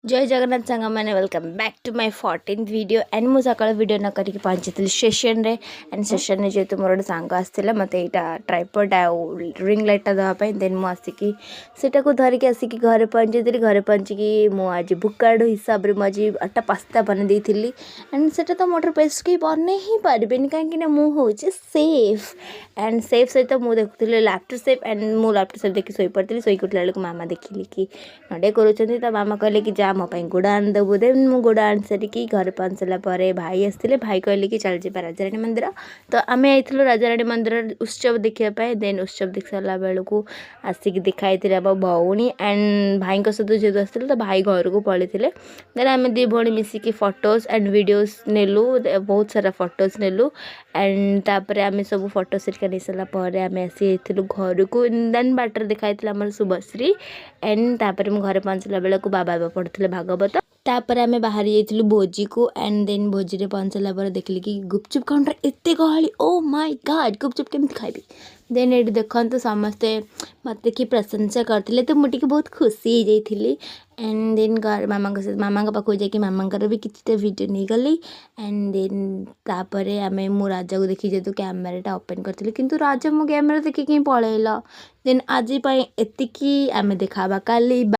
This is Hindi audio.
जय जगन्नाथ सांग मैंने welcome back to my 14th video and मुझे सकाल वीडियो न करके पहुंची सेशन रे एंड सेशन में जेहतु मोर सांग आसला मत यहाँ ट्राइपॉड रिंग लाइटा देवाई देन मुझे सेटा को धरिकी आसिक घरे पहुंची घरे पहुंचिकी मुझे भुकाड़ हिसाब से मुझे आटा पास्ता बनई थी एंड से तो मोटर पेस्ट कहीं बन ही पारे कहीं मुझे सेफ एंड सेफ सहित मुझे देखुली लैपटॉप सेफ एंड मु लैपटॉप सेफ देखी शई पड़ी शई उठला बेलू मामा देखिली कि नडे कर मामा कहले कि जा मो गुड़ा आनदेबू देन मु गुड़ा आनी सारिकी घर पहुँच सारा भाई आसते भाई कहले कि चल जा राजाराणी मंदिर तो आम आईलु राजाराणी मंदिर उत्सव देखापी देन उत्सव देख सारा बेलू आसिक देखाई आम भौणी एंड भाई सहित जेहतु आसते तो भाई घर को पलि देन आम दी भौणी मिसिकी फोटोज एंड वीडियोस नेलु बहुत सारा फोटोज नेलु एंड तापर आम सब फोटो सिरिका नहीं सारापर आम आसी घर को देन बाटर देखाई आम शुभश्री एंड तापर मु घर पहुँचला बेलू बाबा पढ़ुले भागवत तापर आम बाहर जाइलु भोजी को एंड देन भोजी रे पहुँचला पर देखली कि गुपचुप काउंटर एते गहली ओ माय गॉड गुपचुप केमती खाइबी देन ये देखते समस्ते मत देखिए प्रशंसा करते तो मुझे बहुत खुशी हो जाइली एंड देन घर मामा मामा पाखु जाकि मामांकर भी किसी वीडियो नहीं गली एंड देन तापर आम मु राजा को देखी जेहतु कैमेराटा ओपन करी किंतु राजा मो कैमेरा देखिए पलैल देन आज एतिकी आम देखा काली।